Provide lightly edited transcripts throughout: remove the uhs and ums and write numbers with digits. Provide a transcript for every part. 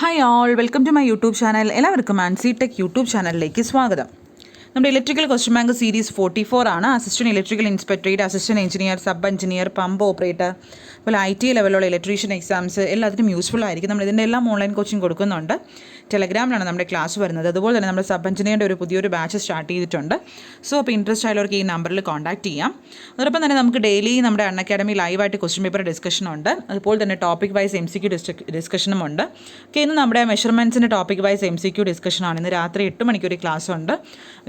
Hi all, welcome to my YouTube channel. എല്ലാവർക്കും Ancy tech YouTube ചാനലിലേക്ക് സ്വാഗതം. നമ്മുടെ ഇലക്ട്രിക്കൽ ക്വസ്റ്റ്യൻ ബാങ്ക് സീരീസ് 44 ആണ്. Assistant electrical inspectorate, assistant engineer, sub engineer, pump operator, അതുപോലെ IT ലെവലുള്ള electrician exams എല്ലാത്തിനും useful ആയിരിക്കും. നമ്മൾ ഇതിൻ്റെ എല്ലാം ഓൺലൈൻ കോച്ചിങ് കൊടുക്കുന്നുണ്ട്. ടെലഗ്രാമിലാണ് നമ്മുടെ ക്ലാസ് വരുന്നത്. അതുപോലെ തന്നെ നമ്മുടെ സബ് എഞ്ചിനീയറിൻ്റെ ഒരു പുതിയൊരു ബാച്ച് സ്റ്റാർട്ട് ചെയ്തിട്ടുണ്ട്. സോ അപ്പോൾ ഇൻട്രസ്റ്റ് ആയവർക്ക് ഈ നമ്പറിൽ കോൺടാക്ട് ചെയ്യാം. അതോടൊപ്പം തന്നെ നമുക്ക് ഡെയിലി നമ്മുടെ അക്കാഡമി ലൈവായിട്ട് ക്വസ്റ്റ്യൻ പേപ്പർ ഡിസ്കഷൻ ഉണ്ട്. അതുപോലെ തന്നെ ടോപ്പിക് വൈസ് MCQ ഡിസ്കഷനും ഉണ്ട്. ഓക്കെ, ഇന്ന് നമ്മുടെ മെഷർമെൻറ്റ്സിൻ്റെ ടോപ്പിക് വൈസ് MCQ ഡിസ്കഷനാണ്. ഇന്ന് രാത്രി 8 മണിക്ക് ഒരു ക്ലാസ് ഉണ്ട്.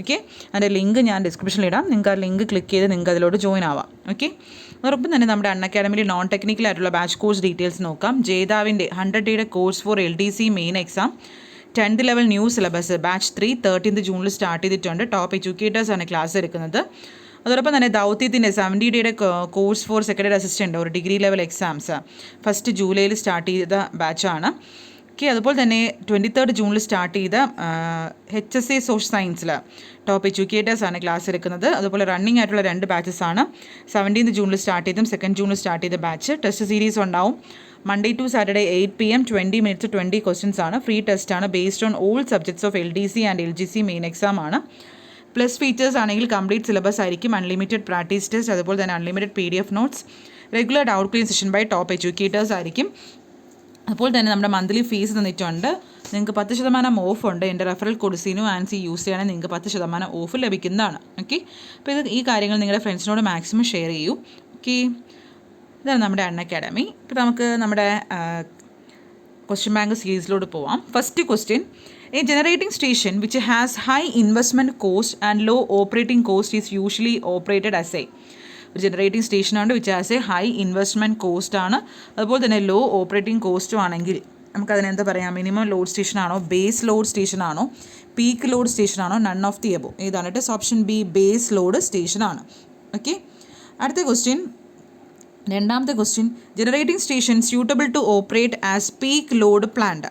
ഓക്കെ, അതിൻ്റെ ലിങ്ക് ഞാൻ ഡിസ്ക്രിപ്ഷനിൽ ഇടാം. നിങ്ങൾക്ക് ആ ലിങ്ക് ക്ലിക്ക് ചെയ്ത് നിങ്ങൾക്ക് അതിലോട്ട് ജോയിൻ ആവാം. ഓക്കെ, അതോടൊപ്പം തന്നെ നമ്മുടെ അക്കാഡമിയിൽ നോൺ ടെക്നിക്കൽ ആയിട്ടുള്ള ബാച്ച് കോഴ്സ് ഡീറ്റെയിൽസ് നോക്കാം. ജേതാവിൻ്റെ 100 ഡേയുടെ course for LDC main exam 10th level new syllabus batch 3 13th ജൂണിൽ സ്റ്റാർട്ട് ചെയ്തിട്ടുണ്ട്. ടോപ്പ് എഡ്യൂക്കേറ്റേഴ്സാണ് ക്ലാസ് എടുക്കുന്നത്. അതോടൊപ്പം തന്നെ ദൗത്യത്തിൻ്റെ 70 ഡേയുടെ കോഴ്സ് ഫോർ സെക്രട്ടറി അസിസ്റ്റൻ്റ് ഒരു ഡിഗ്രി ലെവൽ എക്സാംസ് 1 ജൂലൈയിൽ സ്റ്റാർട്ട് ചെയ്ത ബാച്ചാണ്. ഓക്കെ, അതുപോലെ തന്നെ 23rd ജൂണിൽ സ്റ്റാർട്ട് ചെയ്ത HSA സോഷ്യൽ സയൻസിൽ ടോപ്പ് എഡ്യൂക്കേറ്റേഴ്സാണ് ക്ലാസ് എടുക്കുന്നത്. അതുപോലെ റണ്ണിങ് ആയിട്ടുള്ള 2 ബാച്ചസ് ആണ്. 17th ജൂണിൽ സ്റ്റാർട്ട് ചെയ്തും 2nd ജൂണിൽ സ്റ്റാർട്ട് ചെയ്ത ബാച്ച്. ടെസ്റ്റ് സീരീസ് ഉണ്ടാവും. Monday to Saturday 8 PM 20 minutes 20 questions ആണ്. ഫ്രീ ടെസ്റ്റ് ആണ്. Based on all subjects of LDC and LGC main exam ആണ്. പ്ലസ് ഫീച്ചേഴ്സ് ആണെങ്കിൽ കംപ്ലീറ്റ് സിലബസ് ആയിരിക്കും. അൺലിമിറ്റഡ് പ്രാക്ടീസ് ടെസ്റ്റ്, അതുപോലെ തന്നെ unlimited PDF notes, regular doubt clear session by top educators ആയിരിക്കും. അപ്പോൾ തന്നെ നമ്മുടെ മന്ത്ലി ഫീസ് തന്നിട്ടുണ്ട്. നിങ്ങൾക്ക് 10% ഓഫ് ഉണ്ട്. എൻ്റെ referral code Sinu Ancy use ചെയ്യുകയാണെങ്കിൽ നിങ്ങൾക്ക് 10% ഓഫ് ലഭിക്കുന്നതാണ്. ഓക്കെ, അപ്പോൾ ഈ കാര്യങ്ങൾ നിങ്ങളുടെ ഫ്രണ്ട്സിനോട് മാക്സിമം ഷെയർ ചെയ്യൂ. ഓക്കെ, ഇതാണ് നമ്മുടെ അക്കാഡമി. ഇപ്പോൾ നമുക്ക് നമ്മുടെ ക്വസ്റ്റ്യൻ ബാങ്ക് സീരീസിലോട്ട് പോവാം. First question: a generating station which has high investment cost and low operating cost is usually operated as ഒരു ജനറേറ്റിംഗ് സ്റ്റേഷനാണ് which has a high investment cost ആണ്, അതുപോലെ തന്നെ ലോ ഓപ്പറേറ്റിംഗ് കോസ്റ്റും ആണെങ്കിൽ നമുക്കതിനെന്താ പറയാം? മിനിമം ലോഡ് സ്റ്റേഷനാണോ, ബേസ് ലോഡ് സ്റ്റേഷനാണോ, പീക്ക് ലോഡ് സ്റ്റേഷനാണോ, നൺ ഓഫ് ദി എബോ? ഏതാണ്? It option B, base load സ്റ്റേഷനാണ്. ഓക്കെ, അടുത്ത ക്വസ്റ്റ്യൻ, രണ്ടാമത്തെ question: generating station suitable to operate as peak load plant.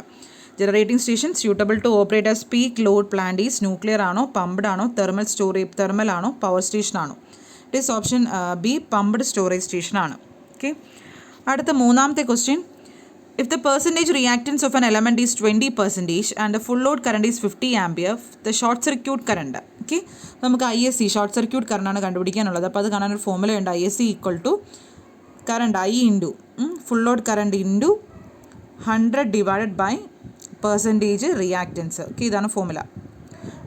Generating station suitable to operate as peak load plant is nuclear ആണോ, pumped ആണോ, thermal ആണോ, power station ആണോ? It is option B, pumped storage station ആണ്. Okay, അടുത്ത മൂന്നാമത്തെ question: if the percentage reactance of an element is 20% and the full load current is 50 ampere, the short circuit current. Okay, നമുക്ക് ISC short circuit കറണ്ടാണ് കണ്ടുപിടിക്കാനുള്ളത്. അപ്പോൾ അത് കാണാനൊരു ഫോർമുലയുണ്ട്. ISC equal to current I into full load current into 100 divided by percentage reactance. Okay, ഇതാണ് formula.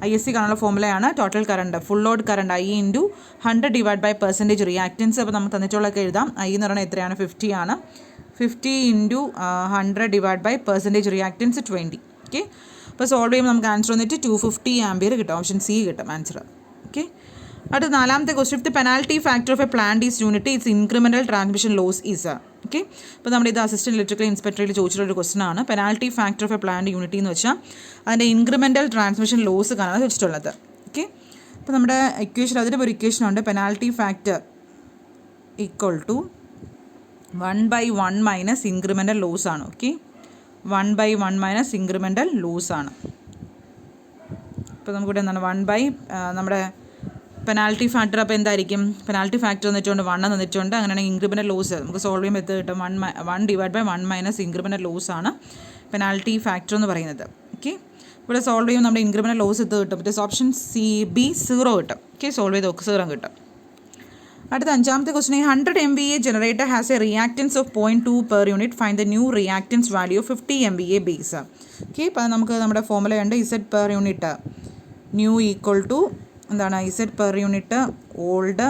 ISC കാണാനുള്ള ഫോർമുലയാണ്. Total current full load current I into 100 divide by percentage reactance. അപ്പോൾ നമുക്ക് തന്നിട്ടുള്ളതൊക്കെ എഴുതാം. I എന്ന് പറയുന്നത് എത്രയാണ്? 50 ആണ്. 50 into 100 divide by percentage reactance 20. Okay, അപ്പോൾ സോൾവ് ചെയ്യുമ്പോൾ നമുക്ക് ആൻസർ വന്നിട്ട് 250 ആംപിയർ കിട്ടും. ഓപ്ഷൻ സി കിട്ടും ആൻസർ. ഓക്കെ, അടുത്ത നാലാമത്തെ question: if the penalty factor of a plant is unity, it's incremental transmission loss is. Okay, അപ്പോൾ നമ്മുടെ ഇത് അസിസ്റ്റൻറ്റ് ഇലക്ട്രിക്കൽ ഇൻസ്പെക്ടറിൽ ചോദിച്ചിട്ടുള്ളൊരു ക്വസ്റ്റൻ ആണ്. Penalty factor of a plant unity എന്ന് വെച്ചാൽ അതിൻ്റെ ഇൻക്രിമെൻ്റൽ ട്രാൻസ്മിഷൻ ലോസ് കാണാൻ വെച്ചിട്ടുള്ളത്. ഓക്കെ, അപ്പോൾ നമ്മുടെ ഇക്വേഷൻ, അതിൻ്റെ ഒരു ഇക്വേഷൻ ഉണ്ട്. Penalty factor equal to 1/1 minus incremental loss ആണ്. ഓക്കെ, 1/1 മൈനസ് ഇൻക്രിമെൻ്റൽ ലോസ് ആണ്. അപ്പോൾ നമുക്കിവിടെ എന്താണ്? 1 നമ്മുടെ പെനാൽറ്റി ഫാക്ടർ അപ്പോൾ എന്തായിരിക്കും? പെനാൽറ്റി ഫാക്ടർ തന്നിട്ടുണ്ട്, 1 തന്നിട്ടുണ്ട്. അങ്ങനെയാണെങ്കിൽ ഇൻക്രിമെൻ്റൽ ലോസ് നമുക്ക് സോൾവ് ചെയ്യുമ്പോൾ എത്ര കിട്ടും? 1 divide by 1 minus incremental loss ആണ് പെനാൽറ്റി ഫാക്ടർ എന്ന് പറയുന്നത്. ഓക്കെ, ഇവിടെ സോൾവ് ചെയ്യുമ്പോൾ നമ്മുടെ ഇൻക്രിമെൻ്റൽ ലോസ് എത്ര കിട്ടും? It is option C, B, 0 കിട്ടും. ഓക്കെ, സോൾവ് ചെയ്ത് നോക്ക്, 0 കിട്ടും. അടുത്ത അഞ്ചാമത്തെ question: 100 MVA generator has a reactance of 0.2 per unit, find the new reactance value of 50 MVA base. Okay, അപ്പോൾ നമുക്ക് നമ്മുടെ ഫോർമുലയുണ്ട്. Z per unit new equal to എന്താണ്? Z per unit old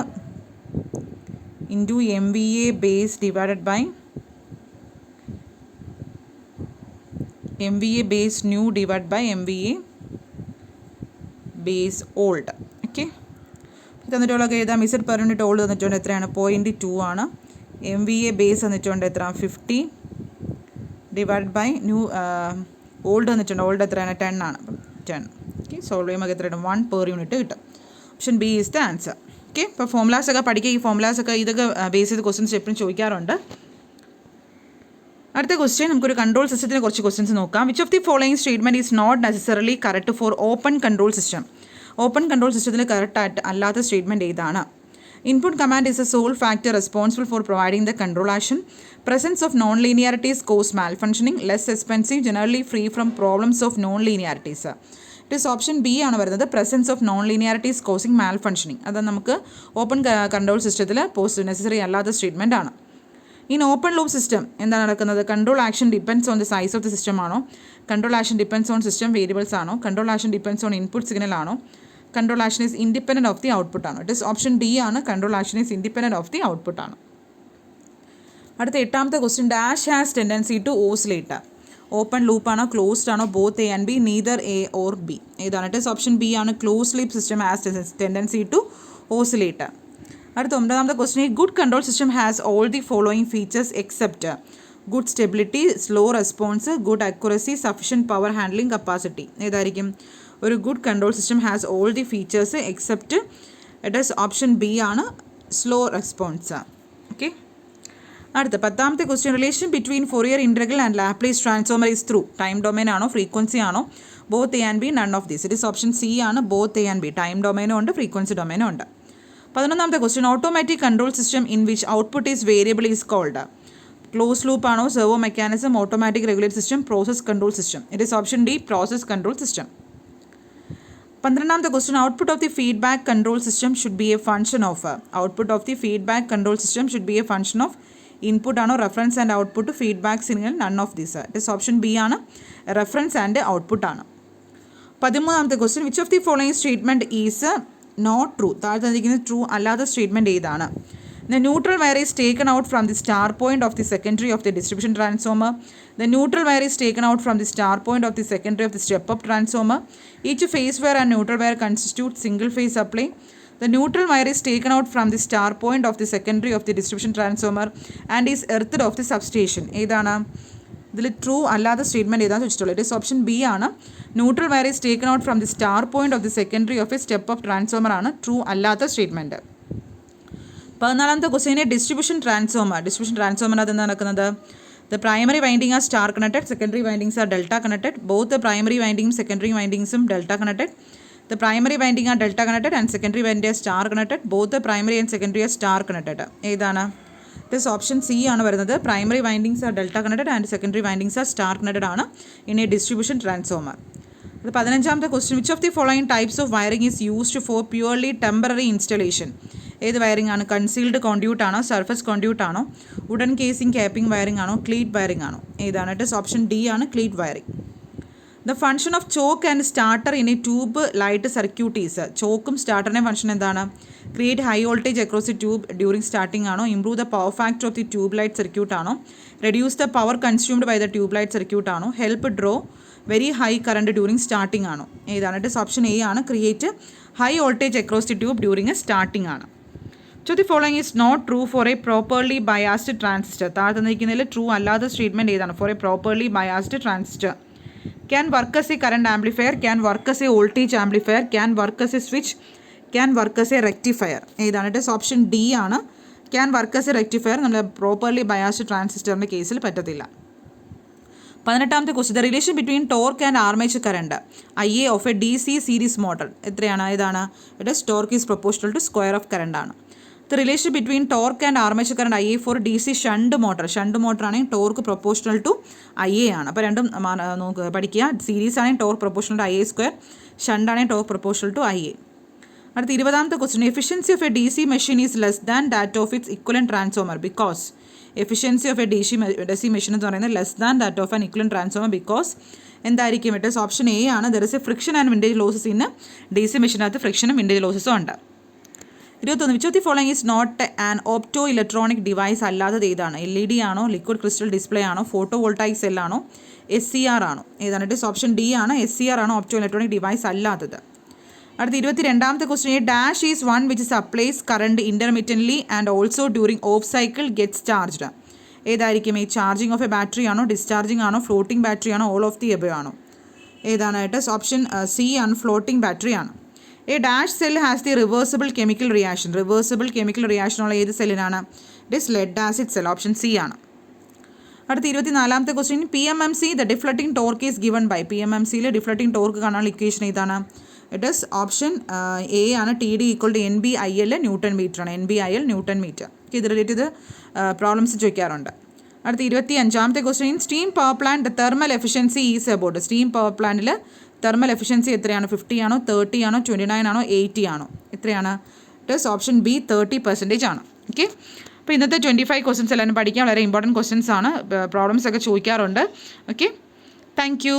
into MVA base divided by MVA base new divide by MVA base old. Okay, തന്നിട്ടുള്ളതൊക്കെ എഴുതാം. Z per unit old തന്നിട്ടുണ്ട് എത്രയാണ്? 0.2 ആണ്. MVA ബേസ് തന്നിട്ടുണ്ട് എത്ര? 50 ഡിവൈഡ് ബൈ ന്യൂ ഓൾഡ് തന്നിട്ടുണ്ട്. Old എത്രയാണ്? 10 ആണ്. 10. ഓക്കെ, സോൾവ് ചെയ്യുമ്പോൾ എത്രയാണ്? 1 പെർ യൂണിറ്റ് കിട്ടും. Option B is the answer. Okay, ഇപ്പോൾ ഫോർമുലാസ് ഒക്കെ പഠിക്കുക. ഈ ഫോർമുലാസ് ഒക്കെ ഇതൊക്കെ ബേസ് ചെയ്ത് ക്വസ്റ്റ്യൻസ് എപ്പോഴും ചോദിക്കാറുണ്ട്. അടുത്ത ക്വസ്റ്റ്യൻ, നമുക്കൊരു കൺട്രോൾ സിസ്റ്റത്തിനെ കുറച്ച് ക്വസ്റ്റ്യൻസ് നോക്കാം. Which of the following statement is not necessarily correct for open control system? Open control സിസ്റ്റത്തിൽ കറക്റ്റ് അല്ലാത്ത സ്റ്റേറ്റ്മെൻറ്റ് ഏതാണ്? Input command is a sole factor responsible for providing the control action. Presence of non-linearities cause malfunctioning. Less expensive, generally free from problems of non-linearities. It is option B ആണ് വരുന്നത്. presence of non-linearities causing malfunctioning. അത് നമുക്ക് open control സിസ്റ്റത്തിൽ necessary അല്ലാത്ത statement ആണ്. In open loop system എന്താണ് നടക്കുന്നത്? Control action depends on the size of the system ആണോ? Control action depends on system variables ആണോ? Control action depends on input signal ആണോ? Control action is independent of the output ആണ്. It is option D ആണ്. Control action is independent of the output ആണ്. അടുത്ത 8ാമത്തെ question. Dash has tendency to oscillate. Open loop ആണോ? Closed ആണോ? Both A and B, neither A or B. ഏതാണ്? It is option B ആണ്. Close loop system has tendency to oscillate. അടുത്ത 9ാമത്തെ question. Good control system has all the following features except good stability, slow response, good accuracy, sufficient power handling capacity. ഏതായിരിക്കും? ഒരു good control system has all the features except, it is option B ആണ്, slow response. Okay. അടുത്ത 10ാമത്തെ question. Relation between Fourier integral and Laplace transformer is through. Time domain ആണോ? Frequency ആണോ? Both A and B, none of these. It is option C ആണ്. Both A and B. Time ഡൊമൈനും ഉണ്ട്, frequency ഡൊമൈനും ഉണ്ട്. 11ാമത്തെ question. Automatic control system in which output is variable is called. Close loop ആണോ? Servo mechanism, automatic regulator system, process control system. It is option D, process control system. 12ാമത്തെ question. Output of the feedback control system should be a function of. Output of the feedback control system should be a function of input ആണോ? Reference and output, feedback signal, none of these. It is option B ആണ്. Reference and output ആണ്. 13ാമത്തെ question. Which of the following statement is not true. താഴെ തന്നിരിക്കുന്ന true അല്ലാത്ത statement ഏതാണ്? The neutral wire is taken out from the star point of the secondary of the distribution transformer. The neutral wire is taken out from the star point of the secondary of the step-up transformer. Each phase wire and neutral wire constitute single phase supply. The neutral wire is taken out from the star point of the secondary of the distribution transformer and is earthed off the substation. ഏതാണ്? ഇതിൽ true അല്ലാത്ത statement ഏതാണെന്ന് വെച്ചിട്ടുള്ളത്? It is option B ആണ്. Neutral wire is taken out from the star point of the secondary of a step of transformer ആണ് true അല്ലാത്ത statement. 14ാമത്തെ ക്വസ്റ്റ്യനെ ഡിസ്ട്രിബ്യൂഷൻ ട്രാൻസ്ഫോമർ അതെന്താ നടക്കുന്നത്? The primary winding are star connected, secondary windings are delta connected. Both the primary വൈൻഡിങ്ങും സെക്കൻഡറി വൈൻഡിങ്സും delta connected. The primary winding are delta connected and secondary winding are star connected. Both the primary and secondary are star connected. ഏതാണ്? It is option C ആണ് വരുന്നത്. Primary windings are delta connected and secondary windings are star connected ആണ് in a distribution transformer. അത് 15ാമത്തെ question. Which of the following types of wiring is used for purely temporary installation. ഏത് wiring ആണ്? Concealed conduit ആണോ? Surface conduit ആണോ? Wooden casing capping wiring ആണോ? Cleat wiring ആണോ? ഏതാണ്? ഇറ്റ് ഈസ് ഓപ്ഷൻ ഡി ആണ്, cleat wiring. The function of choke and starter in a tube light circuit is. ചോക്കും സ്റ്റാർട്ടറിൻ്റെ ഫംഗ്ഷൻ എന്താണ്? Create high voltage across the tube during starting ആണോ? Improve the power factor of the tube light circuit ആണോ? Reduce the power consumed by the tube light circuit ആണോ? Help draw very high current during starting ആണോ? ഏതാണ്? It is option A ആണ്, create high voltage across the tube during a starting ആണ്. So the following is not true for a properly biased transistor. താഴെ തന്നിരിക്കുന്നതിൽ true അല്ലാത്ത statement ഏതാണ്? For a properly biased transistor can work as a current amplifier, can work as a voltage amplifier, can work as a switch, can work as a rectifier. ഏതാണ്? It is option D ആണ്, can work as a rectifier. നമ്മുടെ properly biased ട്രാൻസിസ്റ്ററിൻ്റെ കേസിൽ പറ്റത്തില്ല. 18ാമത്തെ question. The relation between torque and armature current I A of a D C series motor എത്രയാണ്? ഏതാണ്? It is torque is proportional to square of current ആണ്. The relation between torque and armature current I A for D C shunt motor ആണെങ്കിൽ torque proportional to I A ആണ്. അപ്പോൾ രണ്ടും നമുക്ക് പഠിക്കുക. Series ആണെങ്കിൽ torque proportional to I A square, shunt ആണെങ്കിൽ torque proportional to I A. അടുത്ത 20ാമത്തെ question. Efficiency of a D C machine is less than that of its equivalent transformer because. Efficiency of a D C machine എന്ന് പറയുന്നത് less than that of an equivalent transformer because എന്തായിരിക്കും? It is option A ആണ്. There is a friction and windage losses in D C മെഷീനകത്ത് ഫ്രിക്ഷനും windage ലോസസും ഉണ്ട്. 21. Which of the following is not an opto electronic device അല്ലാത്തത് ഏതാണ്? LED ആണോ? Liquid crystal display ആണോ? ഫോട്ടോ വോൾട്ടായിക് സെൽ ആണോ? SCR ആണോ? ഏതാണ്? ഇറ്റ് ഈസ് ഓപ്ഷൻ ഡി ആണ്, SCR ആണ് ഓപ്റ്റോ ഇലക്ട്രോണിക് ഡിവൈസ് അല്ലാത്തത്. അടുത്ത 22ാമത്തെ question. A dash is one which supplies current intermittently and also during off cycle gets charged. ഏതായിരിക്കും? ഈ ചാർജിങ് ഓഫ് എ ബാറ്ററി ആണോ? ഡിസ്ചാർജിങ് ആണോ? ഫ്ലോട്ടിംഗ് ബാറ്ററി ആണോ? ഓൾ ഓഫ് ദി എബവ് ആണോ? ഏതാണ്? ഇറ്റ് ഈസ് ഓപ്ഷൻ സി ആണ്, floating battery ആണ്. A dash cell has the reversible chemical reaction. Reversible chemical reaction ഉള്ള ഏത് സെല്ലിനാണ്? It is lead acid cell, option C ആണ്. അടുത്ത 24ാമത്തെ question. PMMC the deflecting torque is given by. PMMCയിൽ deflecting torque കാണാനുള്ള ഇക്വേഷൻ ഏതാണ്? ഇറ്റ് ഈസ് ഓപ്ഷൻ എ ആണ്. T D equal to NBIL newton metre ആണ്. NBIL newton metre. ഇത് relate ചെയ്ത് പ്രോബ്ലംസ് ചോദിക്കാറുണ്ട്. അടുത്ത 25ാമത്തെ question. In steam power plant thermal efficiency is about. Steam power പ്ലാന്റിൽ തെർമൽ എഫിഷ്യൻസി എത്രയാണ്? 50 ആണോ, 30 ആണോ, 29 ആണോ, 80 ആണോ? എത്രയാണ്? ഇറ്റ് ഈസ് ഓപ്ഷൻ ബി 30% ആണ്. ഓക്കെ, അപ്പോൾ ഇന്നത്തെ 25 ക്വസ്റ്റ്യൻസ് എല്ലാവരും പഠിക്കാൻ വളരെ ഇമ്പോർട്ടൻറ്റ് ക്വസ്റ്റ്യൻസ് ആണ്. പ്രോബ്ലംസ് ഒക്കെ ചോദിക്കാറുണ്ട്. Okay, thank you.